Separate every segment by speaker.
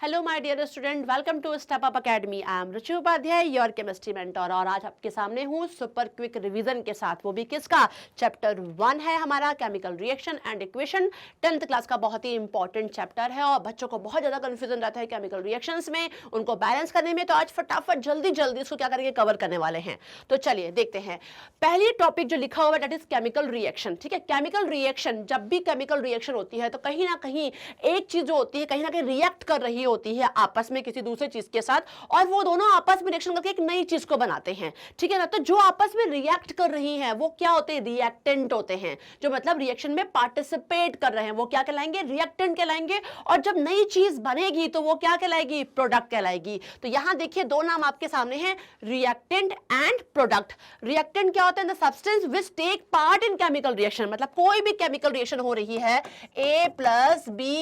Speaker 1: Hello my dear student, welcome to step up academy. I am Ruchi Upadhyay, your chemistry mentor. और आज आपके सामने हूँ सुपर क्विक रिवीजन के साथ, वो भी किसका? चैप्टर 1 है हमारा, chemical reaction and equation. 10th class का बहुत ही इंपॉर्टेंट चैप्टर है और बच्चों को बहुत ज्यादा कंफ्यूजन रहता है केमिकल रिएक्शंस में, उनको बैलेंस करने में। तो आज फटाफट जल्दी जल्दी इसको क्या करेंगे, कवर करने वाले हैं। तो चलिए देखते हैं। पहली टॉपिक जो लिखा हुआ है दैट इज केमिकल रिएक्शन। ठीक है, केमिकल रिएक्शन, जब भी केमिकल रिएक्शन होती है तो कहीं ना कहीं एक चीज जो होती है कहीं ना कहीं रिएक्ट कर रही होती है आपस में किसी दूसरे चीज के साथ, और वो दोनों आपस में रिएक्शन करके एक नई चीज को बनाते हैं। ठीक है ना, तो जो आपस में रिएक्ट कर रही हैं वो क्या होते हैं? रिएक्टेंट होते हैं। जो मतलब रिएक्शन में पार्टिसिपेट कर रहे हैं वो क्या कहलाएंगे? रिएक्टेंट कहलाएंगे। और जब नई चीज बनेगी तो वो क्या कहलाएगी? प्रोडक्ट कहलाएगी। तो यहां देखिए दो नाम आपके सामने हैं, रिएक्टेंट एंड प्रोडक्ट। रिएक्टेंट क्या होता है? The substance which take part in chemical reaction. मतलब कोई भी केमिकल रिएक्शन हो रही है, A + B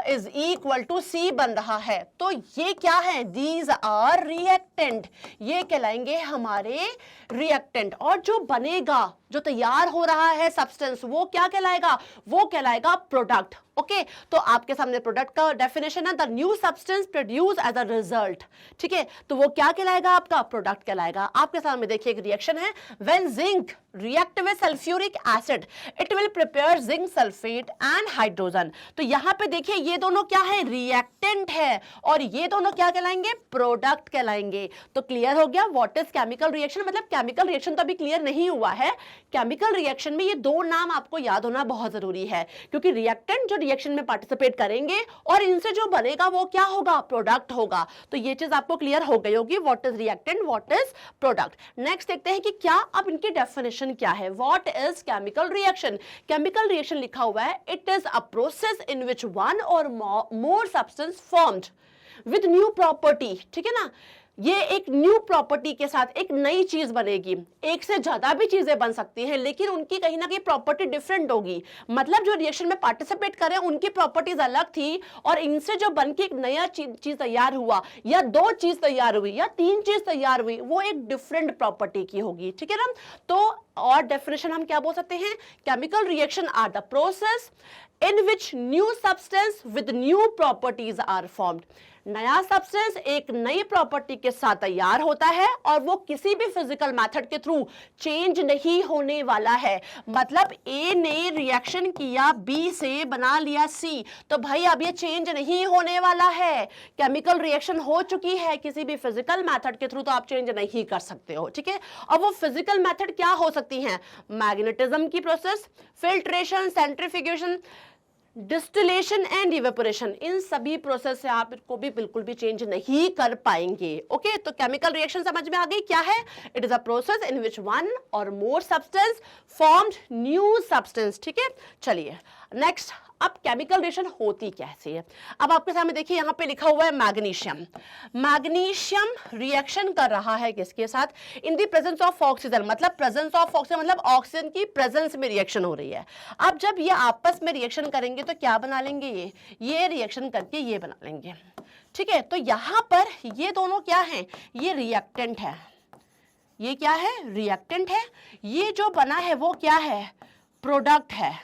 Speaker 1: is equal to C बन रहा है, तो ये क्या है? These are reactant. ये कहलाएंगे हमारे रिएक्टेंट। और जो बनेगा, जो तैयार हो रहा है सब्सटेंस, वो क्या कहलाएगा? वो कहलाएगा प्रोडक्ट। ओके, तो आपके सामने प्रोडक्ट का डेफिनेशन है, the new substance produce as a result. ठीक है, तो वो क्या कहलाएगा? आपका प्रोडक्ट कहलाएगा। आपके सामने देखिए एक रिएक्शन है, when zinc react with sulphuric acid it will prepare zinc sulphate and hydrogen. तो यहां पे देखिए ये दोनों क्या है? रिएक्टेंट है, और ये दोनों क्या कहलाएंगे? प्रोडक्ट कहलाएंगे। तो क्लियर हो गया व्हाट इज केमिकल रिएक्शन। मतलब केमिकल रिएक्शन तो अभी क्लियर नहीं हुआ है। केमिकल रिएक्शन में ये दो नाम आपको याद होना बहुत जरूरी है, क्योंकि रिएक्टेंट जो रिएक्शन में पार्टिसिपेट करेंगे और इनसे जो बनेगा वो क्या होगा? प्रोडक्ट होगा। तो ये चीज आपको क्लियर हो गई होगी, what is reactant, what is product. Next देखते हैं कि क्या अब इनकी डेफिनेशन क्या है। What is chemical reaction? Chemical reaction लिखा हुआ है, it is a process in which one or more substance formed with new property. ठीक है ना, ये एक न्यू प्रॉपर्टी के साथ एक नई चीज बनेगी। एक से ज्यादा भी चीजें बन सकती हैं, लेकिन उनकी कहीं ना कहीं प्रॉपर्टी डिफरेंट होगी। मतलब जो रिएक्शन में पार्टिसिपेट कर रहे हैं उनकी प्रॉपर्टीज अलग थी, और इनसे जो बनके एक नया चीज तैयार हुआ, या दो चीज तैयार हुई, या तीन चीज तैयार हुई, वो एक डिफरेंट प्रॉपर्टी की होगी। ठीक है ना, तो और डेफिनेशन हम क्या बोल सकते हैं? Chemical reaction are the process in which new substance with new properties are formed। नया सब्सटेंस एक नई प्रॉपर्टी के साथ तैयार होता है, और वो किसी भी फिजिकल मेथड के थ्रू चेंज नहीं होने वाला है। मतलब A ने रिएक्शन किया, B से बना लिया C, तो भाई अब ये चेंज नहीं होने वाला है। केमिकल रिएक्शन हो चुकी है किसी भी फिजिकल मेथड के थ्रू, तो आप चेंज नहीं कर सकते हो। ठीक है, अब वो फिजिकल मेथड क्या हो सकती हैं? मैग्नेटिज्म की process, filtration, centrifugation, distillation and evaporation. इन सभी प्रोसेस से आप इसको भी बिल्कुल भी चेंज नहीं कर पाएंगे। ओके, तो केमिकल रिएक्शन समझ में आ गई क्या है? It is a process in which one or more substance formed new substance. ठीक है, चलिए नेक्स्ट। अब केमिकल रिएक्शन होती कैसे है? अब आपके सामने देखिए यहाँ पे लिखा हुआ है मैग्नीशियम। मैग्नीशियम रिएक्शन कर रहा है किसके साथ? इन द प्रेजेंस ऑफ ऑक्सीजन। मतलब प्रेजेंस ऑफ ऑक्सीजन मतलब ऑक्सीजन की प्रेजेंस में रिएक्शन हो रही है। अब जब ये आपस में रिएक्शन करेंगे तो क्या बना लेंगे? ये रिएक्शन करके ये बना लेंगे। ठीक है, तो यहां पर ये दोनों क्या है? ये रिएक्टेंट है। ये क्या है? रिएक्टेंट है। ये जो बना है वो क्या है? प्रोडक्ट है।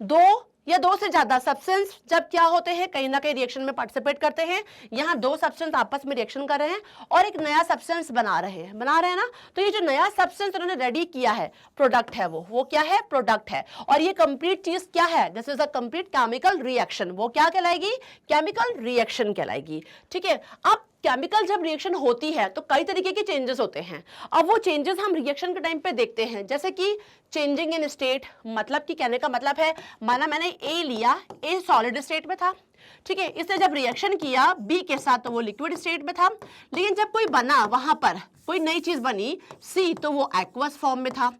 Speaker 1: दो या दो से ज्यादा सब्सटेंस जब क्या होते हैं, कहीं ना कहीं रिएक्शन में पार्टिसिपेट करते हैं। यहां दो सब्सटेंस आपस में रिएक्शन कर रहे हैं और एक नया सब्सटेंस बना रहे हैं ना। तो ये जो नया सब्सटेंस उन्होंने रेडी किया है, प्रोडक्ट है। वो क्या है? प्रोडक्ट है। और ये कंप्लीट चीज क्या है? This is a complete chemical reaction. वो क्या कहलाएगी? केमिकल रिएक्शन कहलाएगी। ठीक है, अब केमिकल जब रिएक्शन होती है तो कई तरीके के चेंजेस होते हैं। अब वो चेंजेस हम रिएक्शन के टाइम पे देखते हैं, जैसे कि चेंजिंग इन स्टेट। मतलब कि कहने का मतलब है, माना मैंने A लिया, A सॉलिड स्टेट में था। ठीक है, इसने जब रिएक्शन किया B के साथ तो वो लिक्विड स्टेट में था। लेकिन जब कोई बना, वहां पर कोई नई चीज बनी C, तो वो एक्वस फॉर्म में था।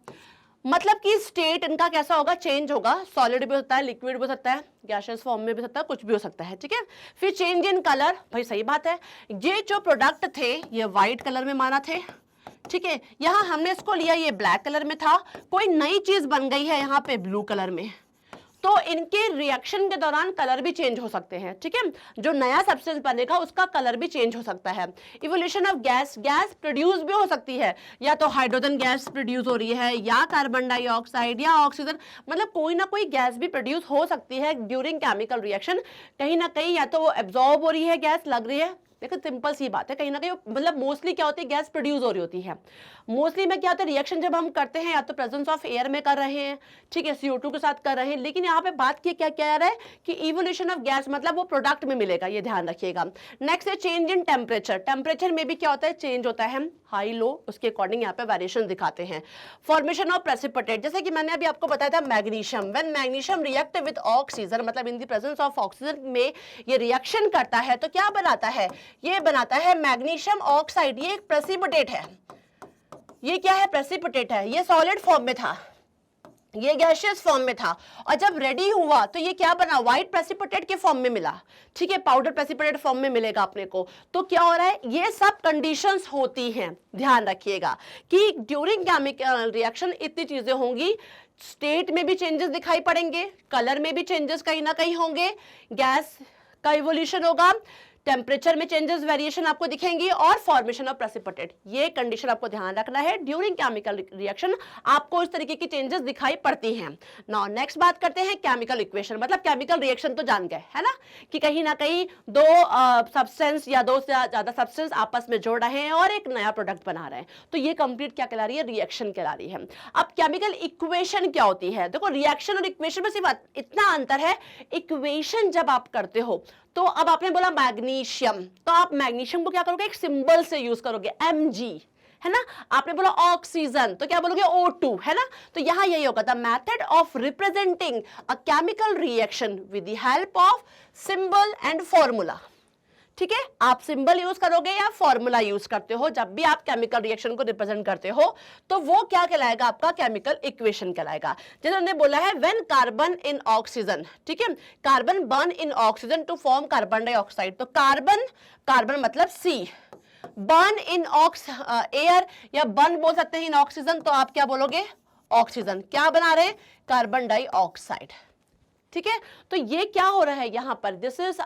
Speaker 1: मतलब कि स्टेट इनका कैसा होगा? चेंज होगा। सॉलिड भी हो सकता है, लिक्विड भी हो सकता है, गैसियस फॉर्म में भी हो सकता है, कुछ भी हो सकता है। ठीक है, फिर चेंज इन कलर। भाई सही बात है, ये जो प्रोडक्ट थे ये व्हाइट कलर में माना थे। ठीक है, यहां हमने इसको लिया, ये ब्लैक कलर में था। कोई नई चीज बन गई है यहाँ पे ब्लू कलर में, तो इनके रिएक्शन के दौरान कलर भी चेंज हो सकते हैं, ठीक है। जो नया सब्सटेंस बनेगा उसका कलर भी चेंज हो सकता है। Evolution of gas, gas produce भी हो सकती है, या तो हाइड्रोजन गैस प्रोड्यूस हो रही है या कार्बन डाइऑक्साइड या ऑक्सीजन, मतलब कोई ना कोई गैस भी प्रोड्यूस हो सकती है ड्यूरिंग केमिकल रिएक्शन। कहीं ना कहीं या तो वो एब्जॉर्ब हो रही है, गैस लग रही है, देखो सिंपल सी बात है, कहीं ना कहीं मतलब मोस्टली क्या होती है, गैस प्रोड्यूस हो रही होती है। मोस्टली में क्या होता है, रिएक्शन जब हम करते हैं या तो प्रेजेंस ऑफ एयर में कर रहे हैं, ठीक है, CO2 के साथ कर रहे हैं, लेकिन यहाँ पे बात की क्या क्या आ रहा है कि इवोल्यूशन ऑफ गैस मतलब वो प्रोडक्ट में मिलेगा, ये ध्यान रखिएगा। नेक्स्ट है चेंज इन टेम्परेचर, टेम्परेचर में भी क्या होता है, चेंज होता है, हाई लो, उसके अकॉर्डिंग यहाँ पे वेरिएशन दिखाते हैं। फॉर्मेशन ऑफ प्रेसिपिटेट, जैसे कि मैंने अभी आपको बताया था magnesium, when magnesium react with oxygen, मतलब in the presence of oxygen में ये रिएक्शन करता है तो क्या बनाता है, ये बनाता है मैग्नीशियम ऑक्साइड। ये एक प्रेसिपिटेट है, ये क्या है, प्रेसिपिटेट है। ये सॉलिड फॉर्म में था, ये गैसियस फॉर्म में था, और जब रेडी हुआ तो ये क्या बना, व्हाइट प्रेसिपिटेट के फॉर्म में मिला, ठीक है, पाउडर प्रेसिपिटेट फॉर्म में मिलेगा अपने को। तो क्या हो रहा है, ये सब कंडीशंस होती हैं, ध्यान रखिएगा कि ड्यूरिंग केमिकल रिएक्शन इतनी चीजें होंगी, स्टेट में भी चेंजेस दिखाई पड़ेंगे, कलर में भी चेंजेस कहीं ना कहीं होंगे, गैस का इवोल्यूशन होगा, टेम्परेचर में चेंजेस वेरिएशन आपको दिखेंगी, और फॉर्मेशन ऑफ प्रेसिपिटेट। ये कंडीशन आपको ध्यान रखना है, ड्यूरिंग केमिकल रिएक्शन आपको इस तरीके की चेंजेस दिखाई पड़ती हैं। नाउ नेक्स्ट बात करते हैं केमिकल इक्वेशन, मतलब केमिकल रिएक्शन तो जान गए है ना, कि कहीं ना कहीं दो सब्सटेंस या दो से ज्यादा सब्सटेंस आपस में जोड़ रहे हैं और एक नया प्रोडक्ट बना रहे हैं, तो ये कंप्लीट क्या कहला रही है, रिएक्शन कहला रही है। अब केमिकल इक्वेशन क्या होती है, देखो रिएक्शन और इक्वेशन में सिर्फ इतना अंतर है, इक्वेशन जब आप करते हो तो अब आपने बोला मैग्नीशियम, तो आप मैग्नीशियम को क्या करोगे, एक सिंबल से यूज करोगे, Mg, है ना। आपने बोला ऑक्सीजन तो क्या बोलोगे, O2, है ना। तो यहां यही होगा, the method of representing a chemical reaction with the help of symbol and formula, ठीक है। आप सिंबल यूज करोगे या फॉर्मूला यूज करते हो, जब भी आप केमिकल रिएक्शन को रिप्रेजेंट करते हो तो वो क्या कहलाएगा, आपका केमिकल इक्वेशन कहलाएगा। जैसे उन्होंने बोला है व्हेन कार्बन इन ऑक्सीजन, ठीक है, carbon burn in oxygen to form carbon dioxide, तो कार्बन, कार्बन मतलब C, बर्न इन एयर या बर्न बोल सकते हैं इन ऑक्सीजन, तो आप क्या बोलोगे, ऑक्सीजन, क्या बना रहे, कार्बन डाइऑक्साइड, ठीक है। तो ये क्या हो रहा है यहाँ पर, दिस इज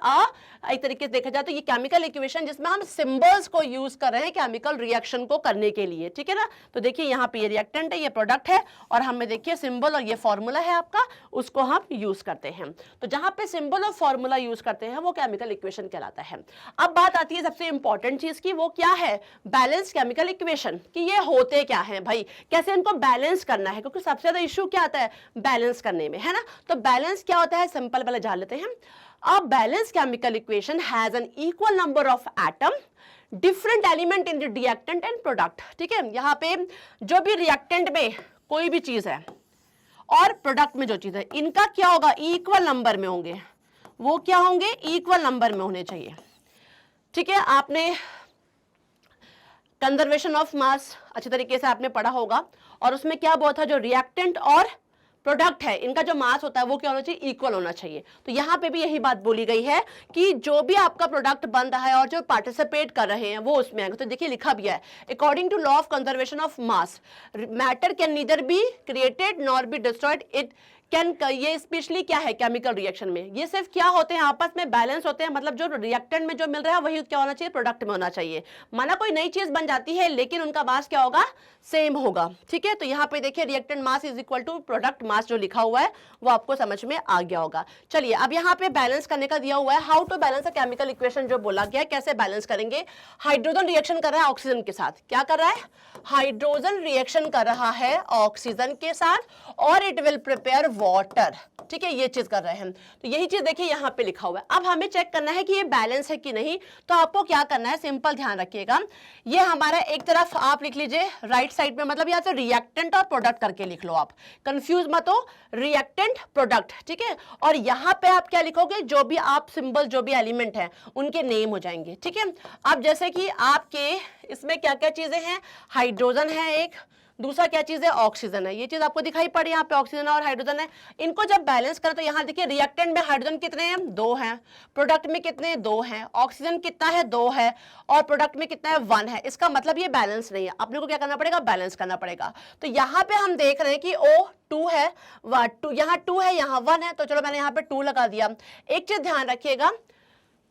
Speaker 1: एक तरीके से देखा जाए तो ये केमिकल इक्वेशन जिसमें हम सिंबल्स को यूज कर रहे हैं केमिकल रिएक्शन को करने के लिए, ठीक है ना। तो देखिए यहाँ पे ये रिएक्टेंट है, ये प्रोडक्ट है, और हमें देखिए सिंबल और ये फॉर्मूला है आपका, उसको हम यूज करते हैं। तो जहां पे सिंबल और फॉर्मूला यूज करते हैं वो केमिकल इक्वेशन कहलाता है। अब बात आती है सबसे इंपॉर्टेंट चीज की, वो क्या है, बैलेंस केमिकल इक्वेशन, कि ये होते क्या है भाई, कैसे इनको बैलेंस करना है, क्योंकि सबसे ज्यादा इश्यू क्या आता है बैलेंस करने में, है ना। तो बैलेंस क्या होता है, सिंपल पहले जान लेते हैं। A balanced chemical equation has an equal number of atom, different element in the reactant and product, ठीक है। यहाँ पे जो भी रिएक्टेंट में कोई भी चीज है और प्रोडक्ट में जो चीज है, इनका क्या होगा, इक्वल नंबर में होंगे, वो क्या होंगे, इक्वल नंबर में होने चाहिए, ठीक है। आपने कंजर्वेशन ऑफ मास अच्छे तरीके से आपने पढ़ा होगा, और उसमें क्या बोला था, जो रिएक्टेंट और प्रोडक्ट है इनका जो मास होता है वो क्या होना चाहिए, इक्वल होना चाहिए। तो यहाँ पे भी यही बात बोली गई है कि जो भी आपका प्रोडक्ट बन रहा है और जो पार्टिसिपेट कर रहे हैं वो उसमें आएंगे। तो देखिए लिखा भी है, according to law of conservation of mass matter can neither be created nor be destroyed, it can, ये स्पेशली क्या है केमिकल रिएक्शन में, ये सिर्फ क्या होते हैं, आपस में बैलेंस होते हैं, मतलब जो रिएक्टेंट में जो मिल रहा है वही क्या होना चाहिए, प्रोडक्ट में होना चाहिए। माना कोई नई चीज बन जाती है लेकिन उनका मास क्या होगा, सेम होगा, ठीक है। तो यहाँ पे देखिए reactant mass is equal to product mass जो लिखा हुआ है वो आपको समझ में आ गया होगा। चलिए अब यहाँ पे बैलेंस करने का दिया हुआ है, how to balance a chemical equation जो बोला गया है, कैसे बैलेंस करेंगे। हाइड्रोजन रिएक्शन कर रहा है ऑक्सीजन के साथ, क्या कर रहा है, हाइड्रोजन रिएक्शन कर रहा है ऑक्सीजन के साथ और इट विल प्रिपेयर वाटर, ठीक है, ये चीज कर रहे हैं। तो यही चीज देखिए यहाँ पे लिखा हुआ है। अब हमें चेक करना है कि ये बैलेंस है कि नहीं, तो आपको क्या करना है, सिंपल ध्यान रखिएगा, ये हमारा एक तरफ आप लिख लीजिए राइट साइड में, मतलब यहाँ से रिएक्टेंट और प्रोडक्ट करके लिख लो, आप कंफ्यूज मत हो, रिएक्टेंट प्रोडक्ट, ठीक है। और यहाँ पे आप क्या लिखोगे, जो भी आप सिंबल जो भी एलिमेंट है उनके नेम हो जाएंगे, ठीक है। अब जैसे कि आपके इसमें क्या क्या चीजें हैं, हाइड्रोजन है एक, दूसरा क्या चीज है, ऑक्सीजन है। ये चीज आपको दिखाई पड़ी, यहाँ पे ऑक्सीजन और हाइड्रोजन है। इनको जब बैलेंस करें तो यहाँ देखिए रिएक्टेंट में हाइड्रोजन कितने हैं, 2 हैं, प्रोडक्ट में कितने, 2 हैं, ऑक्सीजन कितना है, 2 है, और प्रोडक्ट में कितना है, 1 है। इसका मतलब ये बैलेंस नहीं है, अपने को क्या करना पड़ेगा, बैलेंस करना पड़ेगा। तो यहाँ पे हम देख रहे हैं कि O2 है, यहाँ 2 है, यहाँ 1 है, तो चलो मैंने यहाँ पे 2 लगा दिया। एक चीज ध्यान रखिएगा,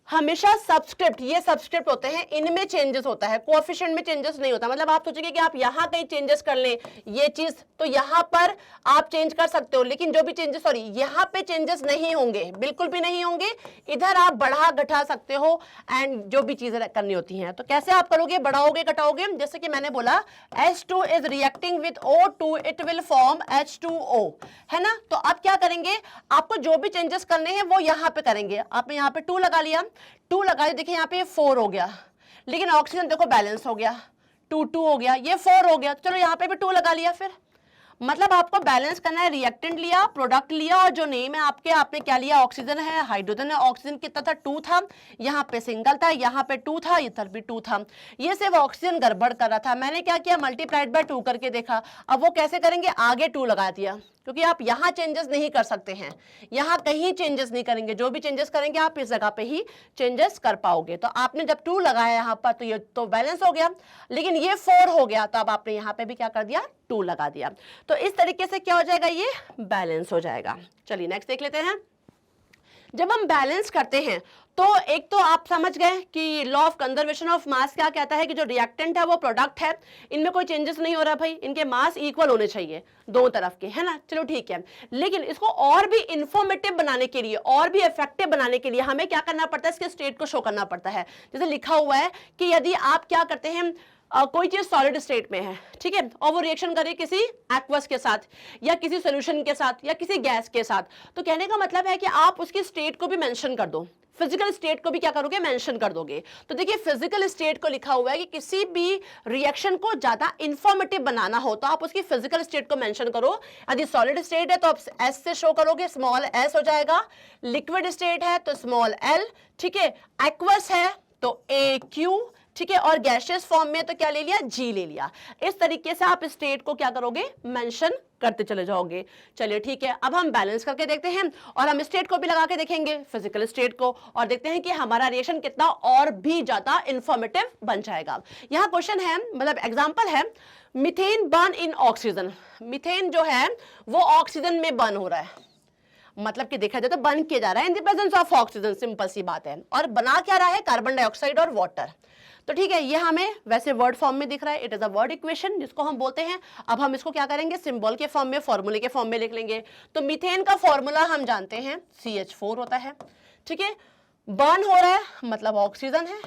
Speaker 1: हमेशा सब्सक्रिप्ट, ये सब्सक्रिप्ट होते हैं, इनमें चेंजेस होता है, कोएफिशिएंट में चेंजेस नहीं होता। मतलब आप सोचेंगे कि आप यहाँ कहीं चेंजेस कर लें ये चीज, तो यहाँ पर आप चेंज कर सकते हो, लेकिन जो भी चेंजेस, सॉरी, यहाँ पे चेंजेस नहीं होंगे, बिल्कुल भी नहीं होंगे। इधर आप बढ़ा घटा सकते हो एंड जो भी चीजें करनी होती हैं। तो कैसे आप करोगे, बढ़ाओगे घटाओगे, जैसे कि मैंने बोला H2 is reacting with O2 it will form H2O, है ना। तो आप क्या करेंगे, आपको जो भी चेंजेस करने हैं वो यहाँ पे करेंगे। आपने यहाँ पे 2 लगा लिया, 2 लगाए, देखिए यहाँ पे 4 हो गया, लेकिन ऑक्सीजन देखो बैलेंस हो गया, 2 हो गया, ये 4 हो गया, चलो यहाँ पे भी 2 लगा लिया। फिर मतलब आपको बैलेंस करना है, रिएक्टेंट लिया, प्रोडक्ट लिया, और जो नेम है आपके, आपने क्या लिया, ऑक्सीजन है, हाइड्रोजन है। ऑक्सीजन कितना था, 2 था, यहाँ पे सिंगल था, यहाँ पे 2 था, इधर भी 2 था। ये सिर्फ ऑक्सीजन गड़बड़ कर रहा था, मैंने क्या किया, मल्टीप्लाइड बाय 2 करके देखा। अब वो कैसे करेंगे, आगे 2 लगा दिया, क्योंकि आप यहाँ चेंजेस नहीं कर सकते हैं, यहाँ कहीं चेंजेस नहीं करेंगे, जो भी चेंजेस करेंगे आप इस जगह पे ही चेंजेस कर पाओगे। तो आपने जब 2 लगाया यहाँ पर तो ये तो बैलेंस हो गया, लेकिन ये 4 हो गया, तो अब आपने यहाँ पे भी क्या कर दिया, 2 लगा दिया। तो इस तरीके से क्या हो जाएगा, ये बैलेंस हो जाएगा। चलिए नेक्स्ट देख लेते हैं। जब हम बैलेंस करते हैं तो एक तो आप समझ गए कि लॉ ऑफ कंजर्वेशन ऑफ मास क्या कहता है कि जो रिएक्टेंट है वो प्रोडक्ट है, इनमें कोई चेंजेस नहीं हो रहा भाई, इनके मास इक्वल होने चाहिए दो तरफ के, है ना। चलो ठीक है, लेकिन इसको और भी इंफॉर्मेटिव बनाने के लिए, और भी इफेक्टिव बनाने के लिए हमें क्या करना पड़ता है, इसके स्टेट को शो करना पड़ता है। जैसे लिखा हुआ है कि यदि आप क्या करते हैं, कोई चीज सॉलिड स्टेट में है, ठीक है, और वो रिएक्शन करे किसी एक्वस के साथ या किसी सॉल्यूशन के साथ या किसी गैस के साथ, तो कहने का मतलब है कि आप उसकी स्टेट को भी मेंशन कर दो, फिजिकल स्टेट को भी क्या करोगे, मेंशन कर दोगे। तो देखिए फिजिकल स्टेट को लिखा हुआ है कि किसी भी रिएक्शन को ज्यादा इंफॉर्मेटिव बनाना हो तो आप उसकी फिजिकल स्टेट को मेंशन करो। यदि सॉलिड स्टेट है तो आप एस से शो करोगे, स्मॉल एस हो जाएगा। लिक्विड स्टेट है तो स्मॉल एल, ठीक है। एक्वस है तो ए क्यू, ठीक है, और गैसियस फॉर्म में तो क्या ले लिया, जी ले लिया। इस तरीके से आप स्टेट को क्या करोगे, मेंशन करते चले जाओगे। चलिए ठीक है, अब हम बैलेंस करके देखते हैं और हम स्टेट को भी लगा के देखेंगे, फिजिकल स्टेट को, और देखते हैं कि हमारा रिएक्शन कितना और भी ज्यादा इंफॉर्मेटिव बन जाएगा। यहाँ क्वेश्चन है, मतलब एग्जांपल है, methane burn in oxygen. Methane जो है वो ऑक्सीजन में बर्न हो रहा है, मतलब कि देखा जाए तो बर्न किया जा रहा है in the presence of oxygen, simple सी बात है। और बना क्या रहा है, कार्बन डाइऑक्साइड और वाटर। तो ठीक है, ये हमें वैसे वर्ड फॉर्म में दिख रहा है, it is a word equation जिसको हम बोलते हैं। अब हम इसको क्या करेंगे, सिंबल के फॉर्म में, फॉर्मूले के फॉर्म में लिख लेंगे। तो मीथेन का फॉर्मूला हम जानते हैं CH4 होता है, ठीक है। बर्न हो रहा है मतलब ऑक्सीजन है,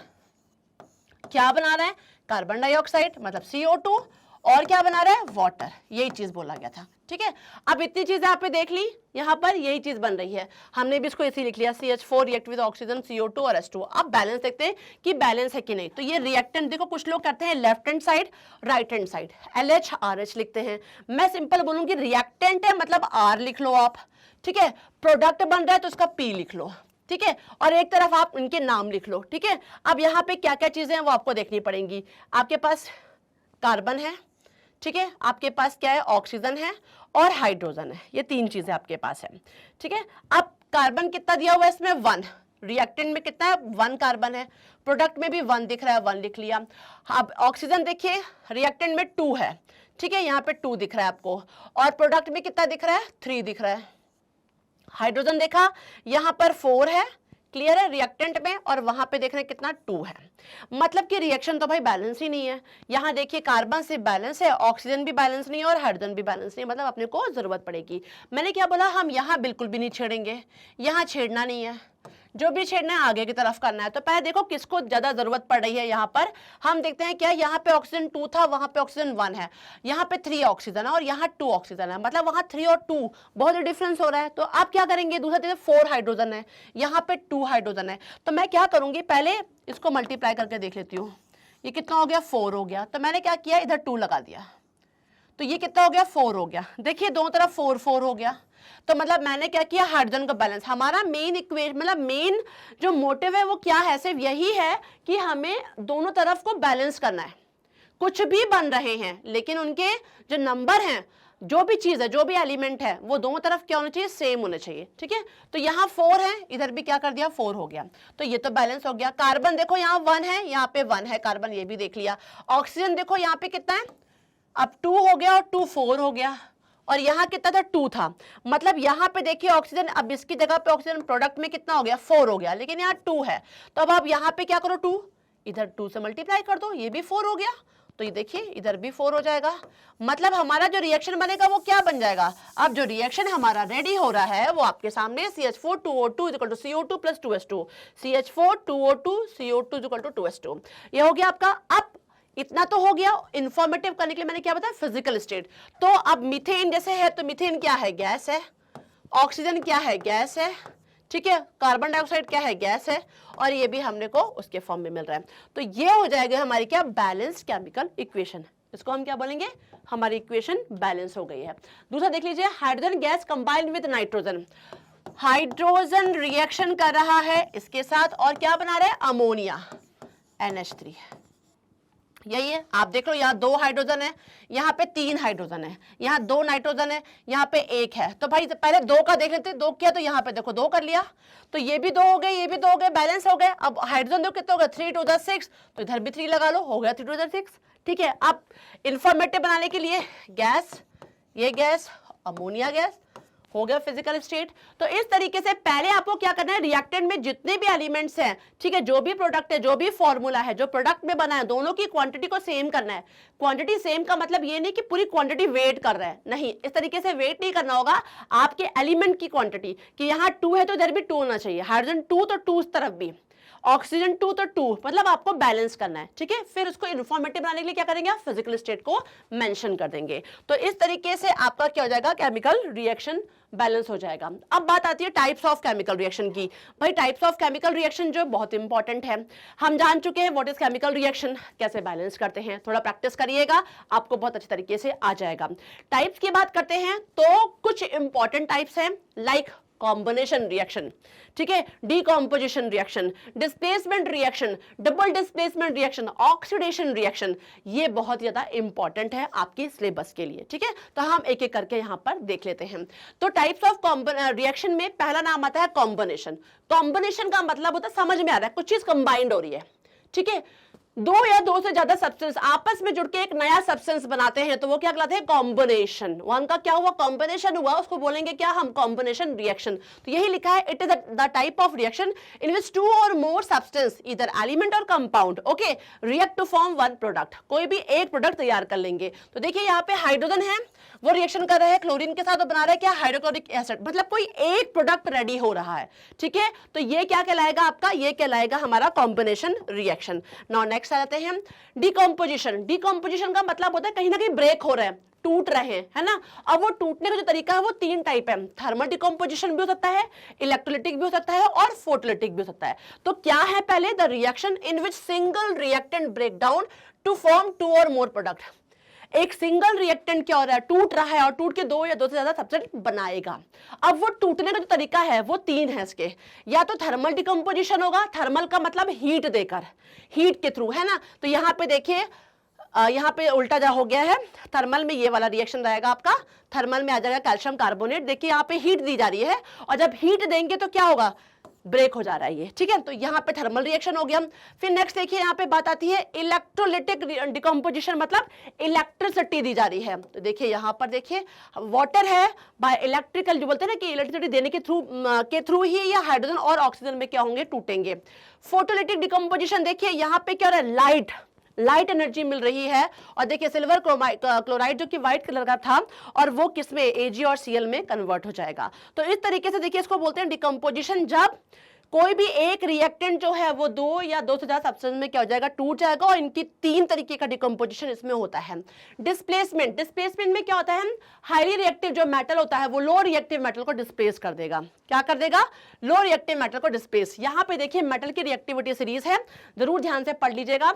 Speaker 1: क्या बना रहा है, कार्बन डाइऑक्साइड मतलब CO2, और क्या बना रहा है, वाटर। यही चीज बोला गया था, ठीक है। अब इतनी चीजें आपने देख ली, यहाँ पर यही चीज बन रही है, हमने भी इसको इसी लिख लिया, CH4 react with oxygen, CO2 और H2। अब बैलेंस देखते हैं कि बैलेंस है कि नहीं। तो ये रिएक्टेंट देखो, कुछ लोग करते हैं left hand side, right hand side, LH RH लिखते हैं। मैं सिंपल बोलूंगी रिएक्टेंट है मतलब R लिख लो आप, ठीक है। प्रोडक्ट बन रहा है तो उसका P लिख लो, ठीक है, और एक तरफ आप इनके नाम लिख लो, ठीक है। अब यहाँ पे क्या क्या चीजें हैं वो आपको देखनी पड़ेंगी। आपके पास कार्बन है, ठीक है, आपके पास क्या है, ऑक्सीजन है और हाइड्रोजन है, ये 3 चीजें आपके पास है, ठीक है। अब कार्बन कितना दिया हुआ है इसमें, 1, रिएक्टेंट में कितना है, 1 कार्बन है, प्रोडक्ट में भी 1 दिख रहा है, 1 लिख लिया। अब ऑक्सीजन देखिए, रिएक्टेंट में 2 है, ठीक है, यहाँ पे 2 दिख रहा है आपको, और प्रोडक्ट में कितना दिख रहा है, 3 दिख रहा है। हाइड्रोजन देखा, यहाँ पर 4 है, क्लियर है, रिएक्टेंट में, और वहां पे देख रहे हैं कितना, 2 है। मतलब कि रिएक्शन तो भाई बैलेंस ही नहीं है। यहाँ देखिए कार्बन से बैलेंस है, ऑक्सीजन भी बैलेंस नहीं है और हाइड्रोजन भी बैलेंस नहीं है, मतलब अपने को जरूरत पड़ेगी। मैंने क्या बोला, हम यहाँ बिल्कुल भी नहीं छेड़ेंगे, यहाँ छेड़ना नहीं है, जो भी छेड़ना है आगे की तरफ करना है। तो पहले देखो किसको ज्यादा जरूरत पड़ रही है। यहाँ पर हम देखते हैं क्या, यहाँ पे ऑक्सीजन 2 था, वहां पे ऑक्सीजन 1 है, यहाँ पे 3 ऑक्सीजन है और यहाँ 2 ऑक्सीजन है, मतलब वहां 3 और 2 बहुत डिफरेंस हो रहा है। तो आप क्या करेंगे, दूसरा चीज 4 हाइड्रोजन है, यहाँ पे 2 हाइड्रोजन है। तो मैं क्या करूंगी, पहले इसको मल्टीप्लाई करके देख लेती हूँ, ये कितना हो गया, 4 हो गया। तो मैंने क्या किया, इधर 2 लगा दिया, तो ये कितना हो गया, 4 हो गया। देखिए दोनों तरफ 4 4 हो गया। तो मतलब मैंने क्या किया, हाइड्रोजन का बैलेंस। हमारा मेन इक्वेशन, मतलब मेन जो मोटिव है वो क्या है, सिर्फ यही है कि हमें दोनों तरफ को बैलेंस करना है, कुछ भी बन रहे हैं, लेकिन उनके जो नंबर हैं, जो भी चीज है, जो भी एलिमेंट है, वो दोनों तरफ क्या होना चाहिए, सेम होना चाहिए। ठीक है, तो यहाँ 4 है, इधर भी क्या कर दिया, 4 हो गया, तो ये तो बैलेंस हो गया। कार्बन देखो यहाँ 1 है, यहाँ पे 1 है कार्बन, ये भी देख लिया। ऑक्सीजन देखो यहाँ पे कितना है, अब 2 हो गया और 2 4 हो गया, और यहाँ कितना था, 2 था। मतलब यहाँ पे देखिए ऑक्सीजन, अब इसकी जगह पे ऑक्सीजन प्रोडक्ट में कितना हो गया, 4 हो गया, लेकिन यहाँ 2 है, तो अब आप यहाँ पे क्या करो, 2 इधर 2 से मल्टीप्लाई कर दो, ये भी 4 हो गया, तो ये देखिए इधर भी 4 हो जाएगा। मतलब हमारा जो रिएक्शन बनेगा वो क्या बन जाएगा, अब जो रिएक्शन हमारा रेडी हो रहा है वो आपके सामने CH4 2O2 = CO2 + 2H2, CH4 2O2 CO2 = 2H2, ये हो गया आपका। अब इतना तो हो गया, इंफॉर्मेटिव करने के लिए मैंने क्या बताया, फिजिकल स्टेट। तो अब मीथेन जैसे है, तो मीथेन क्या है, गैस है, ऑक्सीजन क्या है, गैस है, ठीक है, कार्बन डाइऑक्साइड क्या है, गैस है, और ये भी हमने को उसके फॉर्म में मिल रहा है। तो ये हो जाएगा हमारी क्या, बैलेंस केमिकल इक्वेशन। इसको हम क्या बोलेंगे, हमारी इक्वेशन बैलेंस हो गई है। दूसरा देख लीजिए, hydrogen gas combined with nitrogen, hydrogen reaction कर रहा है इसके साथ और क्या बना रहा है, अमोनिया NH3। यही है, आप देख लो यहाँ 2 हाइड्रोजन है, यहाँ पे 3 हाइड्रोजन है, यहाँ 2 नाइट्रोजन है, यहाँ पे 1 है। तो भाई पहले 2 का देख लेते, 2 किया तो यहाँ पे देखो 2 कर लिया, तो ये भी 2 हो गए, ये भी 2 हो गए, बैलेंस हो गए। अब हाइड्रोजन देखो कितने हो गए, 3 × 6, तो इधर भी 3 लगा लो, हो गया 3 × 6। ठीक है, अब इंफॉर्मेटिव बनाने के लिए गैस, ये गैस, अमोनिया गैस, हो गया फिजिकल स्टेट। तो इस तरीके से पहले आपको क्या करना है, रिएक्टेंट में जितने भी एलिमेंट्स हैं, ठीक है, जो भी प्रोडक्ट है, जो भी फॉर्मूला है, जो प्रोडक्ट में बना है, दोनों की क्वांटिटी को सेम करना है। क्वांटिटी सेम का मतलब ये नहीं कि पूरी क्वांटिटी वेट कर रहा है, नहीं, इस तरीके से वेट नहीं करना होगा। आपके एलिमेंट की क्वांटिटी, कि यहाँ 2 है तो इधर भी 2 होना चाहिए, हाइड्रोजन 2 तो 2 उस तरफ भी, ऑक्सीजन 2 तो 2, मतलब आपको बैलेंस करना है। ठीक है, फिर उसको इन्फॉर्मेटिव बनाने के लिए क्या करेंगे, आप फिजिकल स्टेट को मेंशन कर देंगे। तो इस तरीके से आपका क्या हो जाएगा, केमिकल रिएक्शन बैलेंस हो जाएगा। अब बात आती है टाइप्स ऑफ केमिकल रिएक्शन की। भाई टाइप्स ऑफ केमिकल रिएक्शन जो बहुत इंपॉर्टेंट है, हम जान चुके हैं व्हाट इज केमिकल रिएक्शन, कैसे बैलेंस करते हैं, थोड़ा प्रैक्टिस करिएगा, आपको बहुत अच्छे तरीके से आ जाएगा। टाइप्स की बात करते हैं तो कुछ इंपॉर्टेंट टाइप्स हैं, लाइक कॉम्बिनेशन रिएक्शन, ठीक है, decomposition reaction, displacement reaction, double displacement reaction, oxidation reaction, ये बहुत ज्यादा इंपॉर्टेंट है आपके सिलेबस के लिए। ठीक है, तो हम एक एक करके यहां पर देख लेते हैं। तो टाइप्स ऑफ रिएक्शन में पहला नाम आता है कॉम्बिनेशन। कॉम्बिनेशन का मतलब होता है, समझ में आ रहा है, कुछ चीज कंबाइंड हो रही है, ठीक है, 2 या 2 से ज्यादा सब्सटेंस आपस में जुड़ के एक नया सब्सटेंस बनाते हैं, तो वो क्या कहलाते हैं, कॉम्बिनेशन। वन का क्या हुआ, कॉम्बिनेशन हुआ, उसको बोलेंगे क्या हम, कॉम्बिनेशन रिएक्शन। तो यही लिखा है, it is the type of reaction in which 2 और मोर सब्सटेंस, इधर एलिमेंट और compound, okay, react to form one product, कोई भी एक प्रोडक्ट तैयार कर लेंगे। तो देखिए यहाँ पे हाइड्रोजन है, वो रिएक्शन कर रहा है क्लोरीन के साथ, तो बना रहा है क्या, हाइड्रोक्लोरिक एसिड, मतलब कोई एक प्रोडक्ट रेडी हो रहा है। ठीक है, तो ये क्या कहलाएगा आपका, ये कहलाएगा हमारा कॉम्बिनेशन रिएक्शन। नाउ नेक्स्ट आ जाते हैं डिकम्पोजिशन। डिकम्पोजिशन का मतलब होता है कहीं ना कहीं ब्रेक हो रहा है, टूट रहे हैं, है ना। अब वो टूटने का जो तरीका है वो 3 टाइप है, थर्मल डिकम्पोजिशन भी हो सकता है, इलेक्ट्रोलिटिक भी हो सकता है और फोटोलिटिक भी हो सकता है। तो क्या है, पहले the reaction in which single reactant break down to form 2 और मोर प्रोडक्ट। एक सिंगल रिएक्टेंट क्या हो रहा है, टूट रहा है और टूट के 2 या 2 से ज्यादा सब्सटेंस बनाएगा। अब वो टूटने का जो तरीका है वो 3 है इसके, या तो थर्मल डिकम्पोजिशन होगा, थर्मल का मतलब हीट देकर, हीट के थ्रू, है ना। तो यहाँ पे देखिए, यहाँ पे उल्टा जा हो गया है, थर्मल में ये वाला रिएक्शन रहेगा आपका, थर्मल में आ जाएगा कैल्शियम कार्बोनेट, देखिए यहाँ पे हीट दी जा रही है, और जब हीट देंगे तो क्या होगा, ब्रेक हो जा रहा है ये। ठीक है, तो यहाँ पे थर्मल रिएक्शन हो गया। फिर नेक्स्ट देखिए, यहाँ पे बात आती है इलेक्ट्रोलिटिक डिकम्पोजिशन, मतलब इलेक्ट्रिसिटी दी जा रही है। तो देखिए यहाँ पर देखिए, वाटर है, बाय इलेक्ट्रिकल, जो बोलते हैं ना कि इलेक्ट्रिसिटी देने के थ्रू ही ये हाइड्रोजन और ऑक्सीजन में क्या होंगे, टूटेंगे। फोटोलिटिक डिकम्पोजिशन, देखिए यहाँ पे क्या हो रहा है, लाइट एनर्जी मिल रही है, और देखिए सिल्वर क्लोराइड जो कि व्हाइट कलर का था, और वो किसमें, Ag और Cl में कन्वर्ट हो जाएगा। तो इस तरीके से देखिए इसको बोलते हैं डिकम्पोजिशन, जब कोई भी एक रिएक्टेंट जो है वो 2 या 2 से ज्यादा सब्सटेंस में क्या हो जाएगा, टूट जाएगा, और इनकी 3 तरीके का डिकम्पोजिशन इसमें होता है। डिस्प्लेसमेंट, डिस्प्लेसमेंट में क्या होता है, हाईली रिएक्टिव जो मेटल होता है वो लो रिएक्टिव मेटल को डिस्प्लेस कर देगा। क्या कर देगा, लो रिएक्टिव मेटल को डिस्प्लेस। यहाँ पे देखिए मेटल की रिएक्टिविटी सीरीज है, जरूर ध्यान से पढ़ लीजिएगा।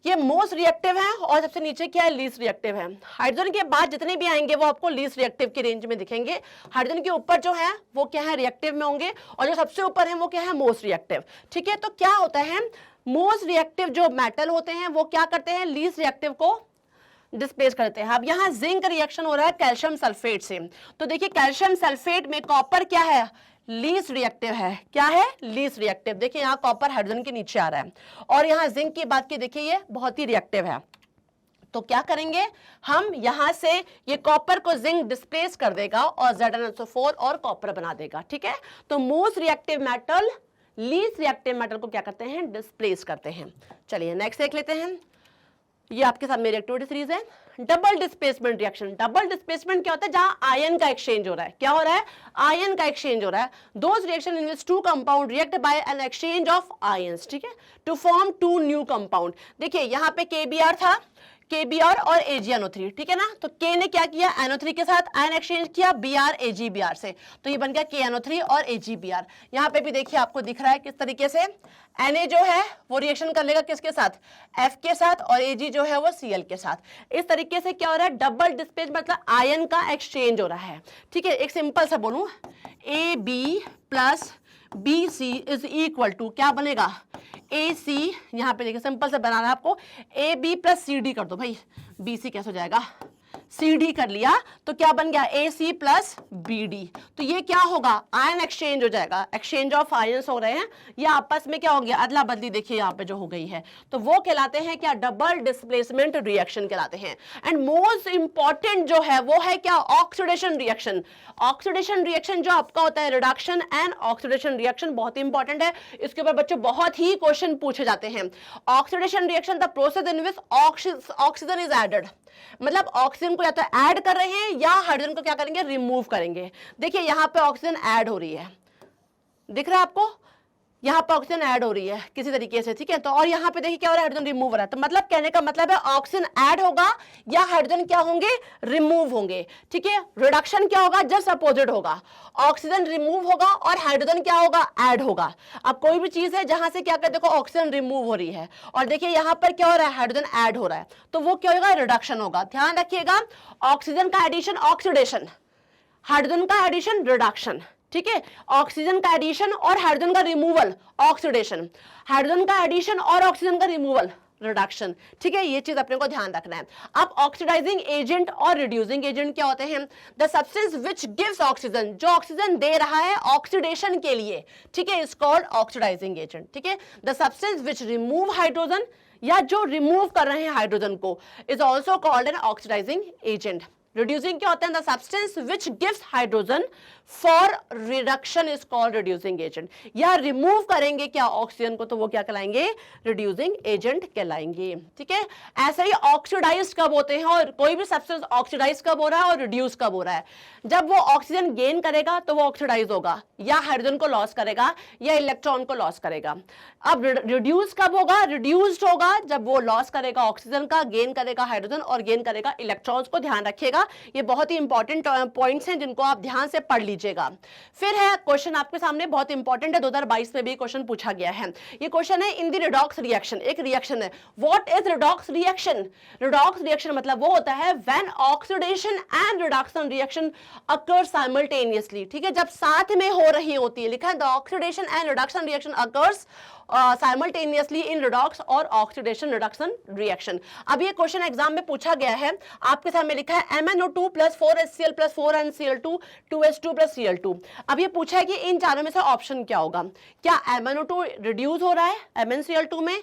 Speaker 1: ये मोस्ट रिएक्टिव है और सबसे नीचे क्या है, लीस्ट रिएक्टिव है। हाइड्रोजन के बाद जितने भी आएंगे वो आपको लीस्ट रिएक्टिव की रेंज में दिखेंगे। हाइड्रोजन के ऊपर जो है वो क्या है, रिएक्टिव में होंगे, और जो सबसे ऊपर है वो क्या है, मोस्ट रिएक्टिव। ठीक है, तो क्या होता है, मोस्ट रिएक्टिव जो मेटल होते हैं वो क्या करते हैं, लीस्ट रिएक्टिव को डिस्प्लेस करते हैं। अब यहाँ जिंक रिएक्शन हो रहा है कैल्शियम सल्फेट से, तो देखिए कैल्शियम सल्फेट में कॉपर क्या है, लीस्ट रिएक्टिव है। क्या है, लीस्ट रिएक्टिव। देखिए यहाँ कॉपर हाइड्रोजन के नीचे आ रहा है, और यहाँ जिंक की बात की देखिए ये बहुत ही रिएक्टिव है। तो क्या करेंगे हम, यहां से ये कॉपर को जिंक डिस्प्लेस कर देगा और Zn4 और कॉपर बना देगा। ठीक है, तो most reactive metal least reactive metal को क्या करते हैं, डिस्प्लेस करते हैं। चलिए नेक्स्ट देख लेते हैं। ये आपके सामने रिएक्टिविटी सीरीज है। Double displacement reaction. Double displacement क्या होता है, जहां आयन का एक्सचेंज हो रहा है। क्या हो रहा है, आयन का एक्सचेंज हो रहा है। Those reaction in which two compound react by an exchange of ions, ठीक है, to form two new compound. देखिए यहाँ पे KBr था, KBr और AgNO3, ठीक है ना। तो K ने क्या किया, NO3 के साथ आयन एक्सचेंज किया Br AgBr से, तो ये बन गया KNO3 और AgBr। यहाँ पे भी देखिए आपको दिख रहा है किस तरीके से Na जो है वो रिएक्शन कर लेगा किसके साथ, F के साथ, और Ag जो है वो Cl के साथ। इस तरीके से क्या हो रहा है, डबल डिस्प्लेस मतलब आयन का एक्सचेंज हो रहा है। ठीक है, एक सिंपल सा बोलूं, AB plus BC is equal to क्या बनेगा, AC, यहाँ पे देखिए सिंपल से बनाना है आपको, AB प्लस CD कर दो भाई, BC कैसे हो जाएगा, CD कर लिया तो क्या बन गया, AC प्लस BD। तो ये क्या होगा, आयन एक्सचेंज हो जाएगा, एक्सचेंज ऑफ आयंस हो रहे हैं, ये आपस में क्या हो गया, अदला बदली देखिए यहाँ पे जो हो गई है, तो वो कहलाते हैं क्या, डबल डिस्प्लेसमेंट रिएक्शन कहलाते हैं। एंड मोस्ट इंपॉर्टेंट जो है वो है क्या, ऑक्सीडेशन रिएक्शन। ऑक्सीडेशन रिएक्शन जो आपका होता है, रिडक्शन एंड ऑक्सीडेशन रिएक्शन बहुत इंपॉर्टेंट है, इसके ऊपर बच्चों बहुत ही क्वेश्चन पूछे जाते हैं। Oxidation reaction the process in which oxygen is added, मतलब ऑक्सीजन को या तो ऐड कर रहे हैं या हाइड्रोजन को क्या करेंगे, रिमूव करेंगे। देखिए यहां पे ऑक्सीजन ऐड हो रही है, दिख रहा है आपको, यहाँ पे ऑक्सीजन ऐड हो रही है किसी तरीके से, ठीक है। तो और यहाँ पे देखिए क्या हो रहा है, हाइड्रोजन रिमूव हो रहा है। तो मतलब कहने का मतलब है ऑक्सीजन ऐड होगा या हाइड्रोजन क्या होंगे, रिमूव होंगे। ठीक है, रिडक्शन क्या होगा, जस्ट अपोजिट होगा, ऑक्सीजन रिमूव होगा और हाइड्रोजन क्या होगा, ऐड होगा। अब कोई भी चीज है जहां से क्या कर, देखो ऑक्सीजन रिमूव हो रही है और देखिए यहाँ पर क्या हो रहा है, हाइड्रोजन ऐड हो रहा है, तो वो क्या होगा, रिडक्शन होगा। ध्यान रखिएगा, ऑक्सीजन का एडिशन ऑक्सीडेशन, हाइड्रोजन का एडिशन रिडक्शन। ठीक है, ऑक्सीजन का एडिशन और हाइड्रोजन का रिमूवल ऑक्सीडेशन, हाइड्रोजन का एडिशन और ऑक्सीजन का रिमूवल रिडक्शन। ठीक है, ये चीज अपने को ध्यान रखना है। अब ऑक्सीडाइजिंग एजेंट और रिड्यूसिंग एजेंट क्या होते हैं, the substance which gives oxygen, जो ऑक्सीजन दे रहा है ऑक्सीडेशन के लिए, ठीक है, इज कॉल्ड ऑक्सीडाइजिंग एजेंट। ठीक है, the substance which remove hydrogen, या जो रिमूव कर रहे हैं हाइड्रोजन को, is also called an oxidizing agent. Reducing क्या होता है, the substance which gives hydrogen for reduction is called reducing agent. या रिमूव करेंगे क्या ऑक्सीजन को, तो वो क्या कहलाएंगे, रिड्यूसिंग एजेंट कहलाएंगे। ठीक है, ऐसे ही ऑक्सीडाइज कब होते हैं, और कोई भी सब्सटेंस ऑक्सीडाइज कब हो रहा है और रिड्यूस कब हो रहा है, जब वो ऑक्सीजन गेन करेगा तो वो ऑक्सीडाइज होगा, या हाइड्रोजन को लॉस करेगा या इलेक्ट्रॉन को लॉस करेगा। अब रिड्यूस कब होगा, रिड्यूस्ड होगा जब वो लॉस करेगा ऑक्सीजन का, गेन करेगा हाइड्रोजन और गेन करेगा इलेक्ट्रॉन्स को। ध्यान रखिएगा, ये बहुत ही इंपॉर्टेंट पॉइंट्स हैं जिनको आप ध्यान से पढ़ लीजिएगा। फिर है क्वेश्चन आपके सामने बहुत इंपॉर्टेंट है, 2022 में भी क्वेश्चन पूछा गया है। ये क्वेश्चन है, इन द रिडॉक्स रिएक्शन, एक रिएक्शन है, what is redox reaction. Redox reaction मतलब वो होता है when oxidation and reduction reaction occur simultaneously. ठीक है, जब साथ में हो रही होती है, लिखा है the oxidation and reduction reaction occurs simultaneously in redox और ऑक्सीडेशन रिडक्शन रिएक्शन। अब ये क्वेश्चन एग्जाम में पूछा गया है, आपके सामने लिखा है MnO2 plus 4HCl plus 4NCl2 2H2 plus Cl2। अब ये पूछा है कि इन चारों में से ऑप्शन क्या होगा, क्या MnO2 रिड्यूस हो रहा है MnCl2 में,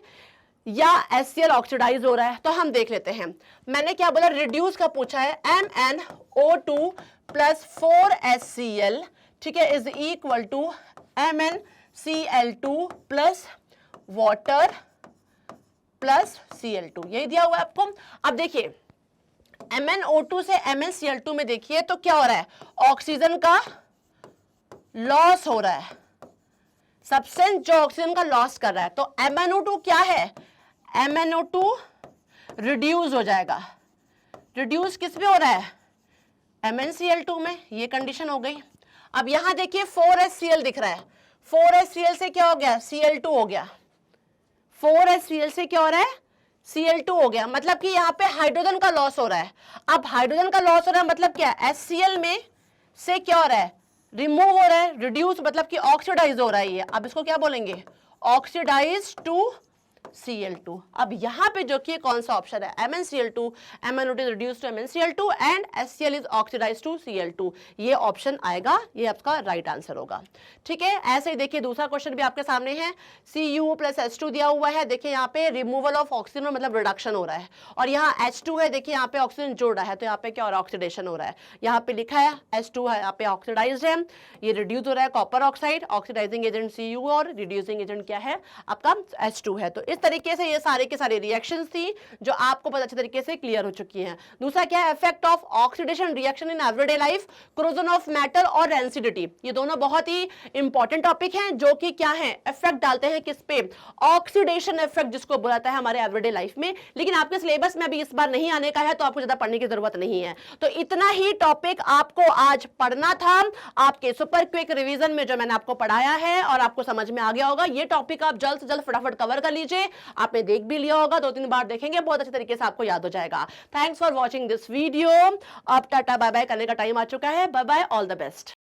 Speaker 1: या HCl ऑक्सीडाइज हो रहा है। तो हम देख लेते हैं, मैंने क्या बोला, रिड्यूस का पूछा है, MnO2 प्लस 4HCl, ठीक है, is equal to MnCl2 plus water plus Cl2, यही दिया हुआ है आपको। अब देखिए MnO2 से MnCl2 में देखिए तो क्या हो रहा है, ऑक्सीजन का लॉस हो रहा है, सब्सटेंस जो ऑक्सीजन का लॉस कर रहा है। तो MnO2 क्या है, MnO2 रिड्यूस हो जाएगा। रिड्यूस किस में हो रहा है, MnCl2 में, ये कंडीशन हो गई। अब यहां देखिए 4HCl दिख रहा है, 4HCl से क्या हो गया, Cl2 हो गया। 4HCl से क्या हो रहा है, Cl2 हो गया, मतलब कि यहाँ पे हाइड्रोजन का लॉस हो रहा है। अब हाइड्रोजन का लॉस हो रहा है मतलब क्या है, HCl में से क्या हो रहा है, रिमूव हो रहा है, रिड्यूस मतलब कि ऑक्सीडाइज हो रहा है ये। अब इसको क्या बोलेंगे, ऑक्सीडाइज टू Cl2। अब यहां पे जो कि कौन सा ऑप्शन है, MnCl2, MnO2 is reduced to MnCl2 and HCl is oxidized to Cl2, ये ऑप्शन आएगा, ये आपका राइट आंसर होगा। ठीक है, ऐसे ही देखिए दूसरा क्वेश्चन भी आपके सामने है, Cu प्लस H2 दिया हुआ है, देखिए यहाँ पे रिमूवल ऑफ ऑक्सीजन मतलब रिडक्शन हो रहा है, और यहाँ H2 है, देखिए यहाँ पे ऑक्सीजन जोड़ रहा है, तो यहाँ पे क्या हो रहा है, ऑक्सीडेशन हो रहा है। यहाँ पे लिखा है H2 है, यहाँ पे ऑक्सीडाइज है, ये रिड्यूस हो रहा है copper oxide, oxidizing agent Cu और रिड्यूसिंग एजेंट क्या है आपका H2 है। तो इस तरीके से ये सारे के सारे रिएक्शंस थी जो आपको बहुत अच्छे तरीके से क्लियर हो चुकी हैं। दूसरा क्या है, effect of oxidation reaction in everyday life, corrosion of matter और रेंसिडिटी, ये दोनों बहुत ही इंपॉर्टेंट टॉपिक हैं जो कि क्या है, इफेक्ट डालते हैं किस पे, ऑक्सीडेशन इफेक्ट जिसको बुलाता है हमारे एवरीडे लाइफ में। लेकिन आपके सिलेबस में अभी इस बार नहीं आने का है, तो आपको ज्यादा पढ़ने की जरूरत नहीं है। तो इतना ही टॉपिक आपको आज पढ़ना था आपके सुपर क्विक रिवीजन में जो मैंने आपको पढ़ाया है, और आपको समझ में आ गया होगा। ये टॉपिक आप जल्द से जल्द फटाफट कवर कर लीजिए, आपने देख भी लिया होगा, 2-3 बार देखेंगे बहुत अच्छे तरीके से आपको याद हो जाएगा। Thanks for watching this video. अब टाटा बाय बाय करने का टाइम आ चुका है, bye bye, all the best.